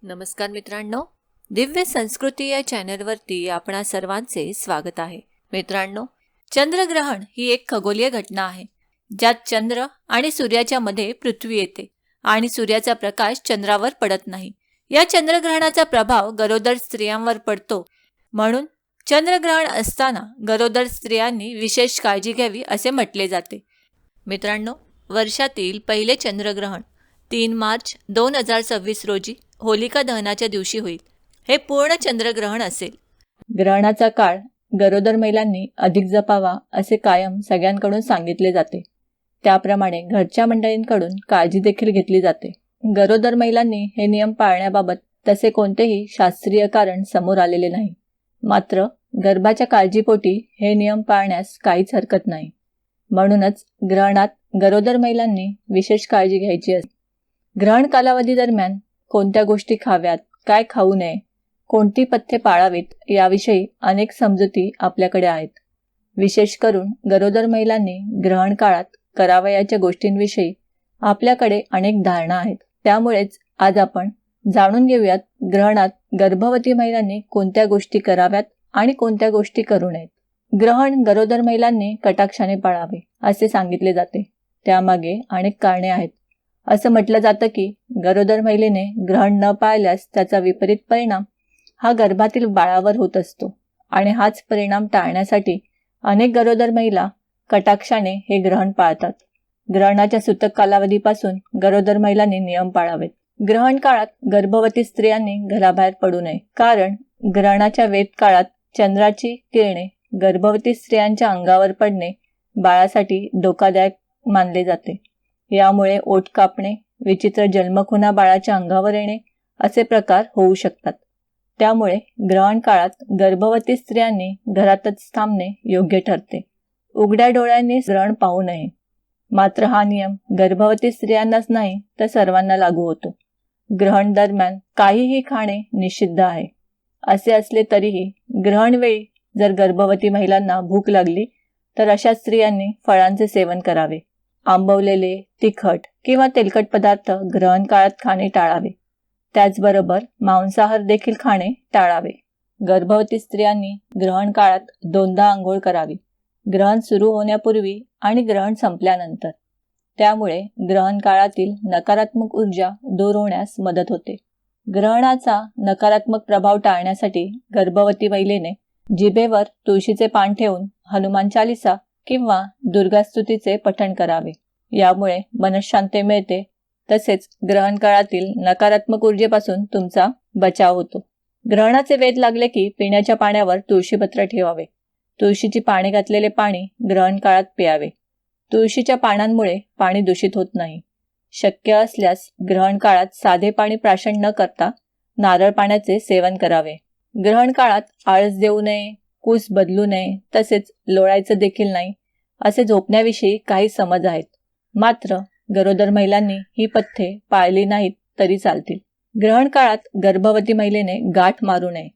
नमस्कार मित्रांनो, दिव्य संस्कृती या चॅनलवरती आपणा सर्वांचे स्वागत आहे. मित्रांनो, चंद्रग्रहण ही एक खगोलीय घटना आहे ज्यात चंद्र आणि सूर्याच्या मध्ये पृथ्वी येते आणि सूर्याचा प्रकाश चंद्रावर पडत नाही. या चंद्रग्रहणाचा प्रभाव गरोदर स्त्रियांवर पडतो, म्हणून चंद्रग्रहण असताना गरोदर स्त्रियांनी विशेष काळजी घ्यावी असे म्हटले जाते. मित्रांनो, वर्षातील पहिले चंद्रग्रहण 3 मार्च 2026 रोजी होलिका दहनाच्या दिवशी होईल. हे पूर्ण चंद्रग्रहण असेल. ग्रहणाचा काळ गरोदर महिलांनी अधिक जपावा असे कायम सगळ्यांकडून सांगितले जाते. त्याप्रमाणे घरच्या मंडळींकडून काळजी देखील घेतली जाते. गरोदर महिलांनी हे नियम पाळण्याबाबत तसे कोणतेही शास्त्रीय कारण समोर आलेले नाही. मात्र गर्भाच्या काळजीपोटी हे नियम पाळण्यास काहीच हरकत नाही. म्हणूनच ग्रहणात गरोदर महिलांनी विशेष काळजी घ्यायची असते. ग्रहण कालावधी दरम्यान कोणत्या गोष्टी खाव्यात, काय खाऊ नये, कोणती पथ्ये पाळावीत याविषयी अनेक समजुती आपल्याकडे आहेत. विशेष करून गरोदर महिलांनी ग्रहण काळात करावयाच्या गोष्टींविषयी आपल्याकडे अनेक धारणा आहेत. त्यामुळेच आज आपण जाणून घेऊयात ग्रहणात गर्भवती महिलांनी कोणत्या गोष्टी कराव्यात आणि कोणत्या गोष्टी करू नयेत. ग्रहण गरोदर महिलांनी कटाक्षाने पाळावे असे सांगितले जाते. त्यामागे अनेक कारणे आहेत. असं म्हटलं जातं की गरोदर महिलेने ग्रहण न पाळल्यास त्याचा विपरीत परिणाम हा गर्भातील बाळावर होत असतो आणि हाच परिणाम टाळण्यासाठी अनेक गरोदर महिला कटाक्षाने हे ग्रहण पाळतात. ग्रहणाच्या सूतक कालावधीपासून गरोदर महिलांनी नियम पाळावेत. ग्रहण काळात गर्भवती स्त्रियांनी घराबाहेर पडू नये, कारण ग्रहणाच्या वेध काळात चंद्राची किरणे गर्भवती स्त्रियांच्या अंगावर पडणे बाळासाठी धोकादायक मानले जाते. यामुळे ओठ कापणे, विचित्र जन्मखुणा बाळाच्या अंगावर येणे असे प्रकार होऊ शकतात. त्यामुळे ग्रहण काळात गर्भवती स्त्रियांनी घरातच थांबणे योग्य ठरते. उघड्या डोळ्यांनी ग्रहण पाहू नये. मात्र हा नियम गर्भवती स्त्रियांनाच नाही तर सर्वांना लागू होतो. ग्रहण दरम्यान काहीही खाणे निषिद्ध आहे. असे असले तरीही ग्रहण वेळी जर गर्भवती महिलांना भूक लागली तर अशा स्त्रियांनी फळांचे सेवन करावे. आंबवलेले, तिखट किंवा तेलकट पदार्थ ग्रहण काळात खाणे टाळावे. त्याचबरोबर मांसाहार देखील खाणे टाळावे. गर्भवती स्त्रियांनी ग्रहण काळात 2दा आंघोळ करावी, ग्रहण सुरू होण्यापूर्वी आणि ग्रहण संपल्यानंतर. त्यामुळे ग्रहण काळातील नकारात्मक ऊर्जा दूर होण्यास मदत होते. ग्रहणाचा नकारात्मक प्रभाव टाळण्यासाठी गर्भवती महिलेने जिभेवर तुळशीचे पान ठेवून हनुमान चालीसा किंवा दुर्गास्तुतीचे पठण करावे. यामुळे मनःशांती मिळते, तसेच ग्रहण काळातील नकारात्मक ऊर्जेपासून तुमचा बचाव होतो. ग्रहणाचे वेध लागले की पिण्याच्या पाण्यावर तुळशीपत्र ठेवावे. तुळशीची पाने घातलेले पाणी ग्रहण काळात प्यावे. तुळशीच्या पानांमुळे पाणी दूषित होत नाही. शक्य असल्यास ग्रहण काळात साधे पाणी प्राशन न करता नारळ पाण्याचे सेवन करावे. ग्रहण काळात आळस देऊ नये, कूस बदलू नये, तसेच लोळायचं देखील नाही असे झोपण्याविषयी काही समज आहेत. मात्र गरोदर महिलांनी ही पथ्ये पाळली नाहीत तरी चालतील. ग्रहण काळात गर्भवती महिलेने गाठ मारू नये.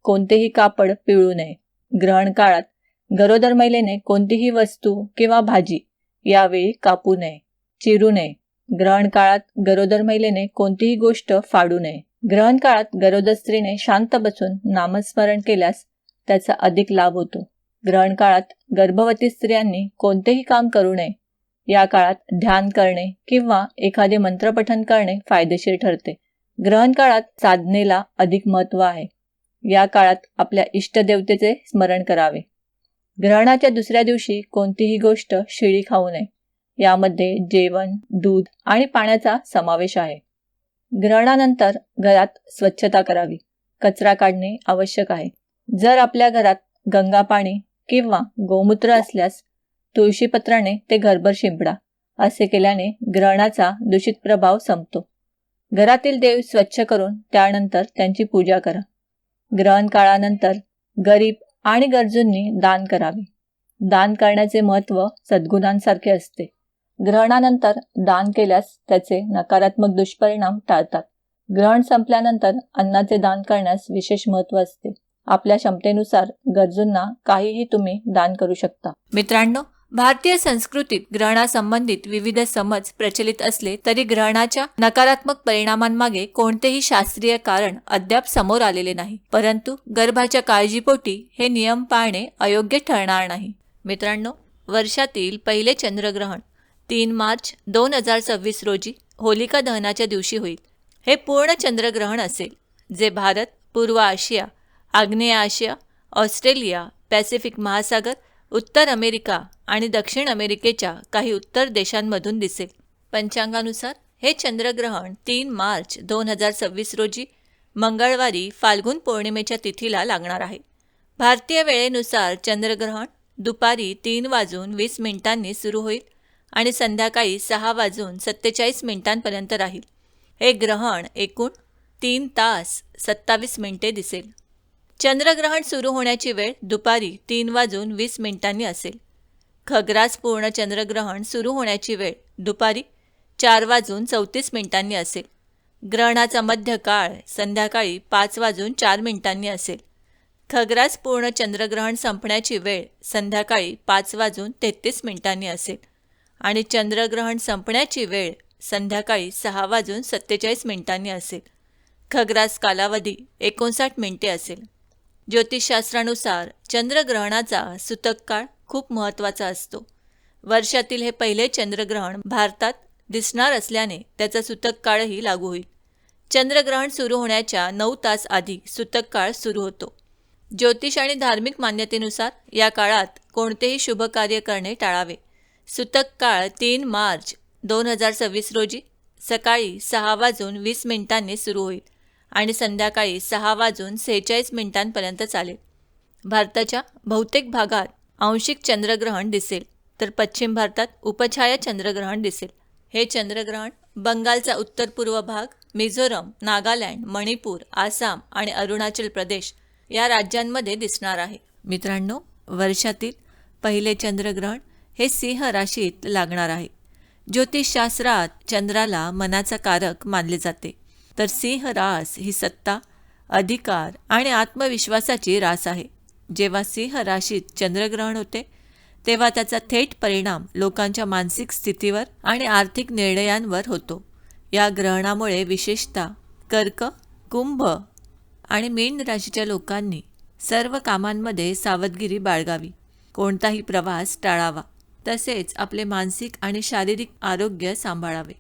कोणतेही कापड पिळू नये. ग्रहण काळात गरोदर महिलेने कोणतीही वस्तू किंवा भाजी यावेळी कापू नये, चिरू नये. ग्रहण काळात गरोदर महिलेने कोणतीही गोष्ट फाडू नये. ग्रहण काळात गरोदर स्त्रीने शांत बसून नामस्मरण केल्यास त्याचा अधिक लाभ होतो. ग्रहण काळात गर्भवती स्त्रियांनी कोणतेही काम करू नये. या काळात ध्यान करणे किंवा एखादे मंत्रपठण करणे फायदेशीर ठरते. ग्रहण काळात साधनेला अधिक महत्त्व आहे. या काळात आपल्या इष्टदेवतेचे स्मरण करावे. ग्रहणाच्या दुसऱ्या दिवशी कोणतीही गोष्ट शिळी खाऊ नये. यामध्ये जेवण, दूध आणि पाण्याचा समावेश आहे. ग्रहणानंतर घरात स्वच्छता करावी. कचरा काढणे आवश्यक आहे. जर आपल्या घरात गंगा पाणी किंवा गोमूत्र असल्यास तुळशीपत्राने ते घरभर शिंपडा. असे केल्याने ग्रहणाचा दूषित प्रभाव संपतो. घरातील देव स्वच्छ करून त्यानंतर त्यांची पूजा करा. ग्रहण काळानंतर गरीब आणि गरजूंनी दान करावे. दान करण्याचे महत्त्व सद्गुणांसारखे असते. ग्रहणानंतर दान केल्यास त्याचे नकारात्मक दुष्परिणाम टाळतात. ग्रहण संपल्यानंतर अन्नाचे दान करण्यास विशेष महत्त्व असते. आपल्या क्षमतेनुसार गरजूंना काहीही तुम्ही दान करू शकता. मित्रांनो, भारतीय संस्कृतीत ग्रहणासंबंधित विविध समज प्रचलित असले तरी ग्रहणाच्या नकारात्मक परिणामांमागे कोणतेही शास्त्रीय कारण अद्याप समोर आलेले नाही. परंतु गर्भाच्या काळजीपोटी हे नियम पाळणे अयोग्य ठरणार नाही. मित्रांनो, वर्षातील पहिले चंद्रग्रहण 3 मार्च 2026 रोजी होलिका दहनाच्या दिवशी होईल. हे पूर्ण चंद्रग्रहण असेल, जे भारत, पूर्व आशिया, आग्नेय आशिया, ऑस्ट्रेलिया, पॅसिफिक महासागर, उत्तर अमेरिका आणि दक्षिण अमेरिकेच्या काही उत्तर देशांमधून दिसेल. पंचांगानुसार हे चंद्रग्रहण 3 मार्च 2026 रोजी मंगळवारी फाल्गुन पौर्णिमेच्या तिथीला लागणार आहे. भारतीय वेळेनुसार चंद्रग्रहण दुपारी 3:20 सुरू होईल आणि संध्याकाळी 6:47 राहील. हे ग्रहण एकूण 3 तास 27 मिनिटे दिसेल. चंद्रग्रहण सुरू होण्याची वेळ दुपारी 3:20 असेल. खग्रास पूर्ण चंद्रग्रहण सुरू होण्याची वेळ दुपारी 4:34 असेल. ग्रहणाचा मध्यकाळ संध्याकाळी 5:04 असेल. खग्रास पूर्ण चंद्रग्रहण संपण्याची वेळ संध्याकाळी 5:33 असेल आणि चंद्रग्रहण संपण्याची वेळ संध्याकाळी 6:47 असेल. खग्रास कालावधी 59 मिनिटे असेल. ज्योतिषशास्त्रानुसार चंद्रग्रहणाचा सूतक काळ खूप महत्त्वाचा असतो. वर्षातील हे पहिले चंद्रग्रहण भारतात दिसणार असल्याने त्याचा सूतक काळही लागू होईल. चंद्रग्रहण सुरू होण्याच्या 9 तास आधी सूतक काळ सुरू होतो. ज्योतिष आणि धार्मिक मान्यतेनुसार या काळात कोणतेही शुभ कार्य करणे टाळावे. सूतक काळ 3 मार्च 2026 रोजी सकाळी 6:20 सुरू होईल आणि संध्याकाळी 6:46 चालेल. भारताच्या बहुतेक भागात आंशिक चंद्रग्रहण दिसेल, तर पश्चिम भारतात उपछाया चंद्रग्रहण दिसेल. हे चंद्रग्रहण बंगालचा उत्तर पूर्व भाग, मिझोरम, नागालँड, मणिपूर, आसाम आणि अरुणाचल प्रदेश या राज्यांमध्ये दिसणार आहे. मित्रांनो, वर्षातील पहिले चंद्रग्रहण हे सिंह राशीत लागणार आहे. ज्योतिषशास्त्रात चंद्राला मनाचा कारक मानले जाते, तर सिंह रास ही सत्ता, अधिकार आणि आत्मविश्वासाची रास आहे. जेव्हा सिंह राशीत चंद्रग्रहण होते तेव्हा त्याचा थेट परिणाम लोकांच्या मानसिक स्थितीवर आणि आर्थिक निर्णयांवर होतो. या ग्रहणामुळे विशेषतः कर्क, कुंभ आणि मीन राशीच्या लोकांनी सर्व कामांमध्ये सावधगिरी बाळगावी, कोणताही प्रवास टाळावा, तसेच आपले मानसिक आणि शारीरिक आरोग्य सांभाळावे.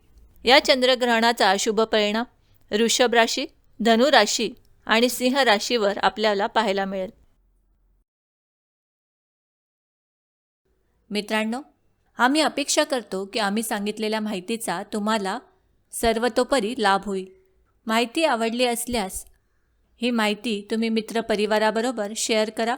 या चंद्रग्रहणाचा शुभ परिणाम वृषभ राशी, धनु राशी आणि सिंह राशीवर आपल्याला पाहायला मिळेल. मित्रांनो, आम्ही अपेक्षा करतो की आम्ही सांगितलेल्या माहितीचा तुम्हाला सर्वतोपरी लाभ होईल. माहिती आवडली असल्यास ही माहिती तुम्ही मित्रपरिवाराबरोबर शेअर करा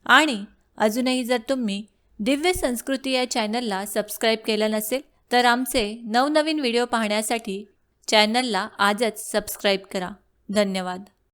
आणि अजूनही जर तुम्ही दिव्य संस्कृती या चॅनलला सबस्क्राईब केलं नसेल तर आमचे नवनवीन व्हिडिओ पाहण्यासाठी चॅनलला आजच सबस्क्राईब करा. धन्यवाद.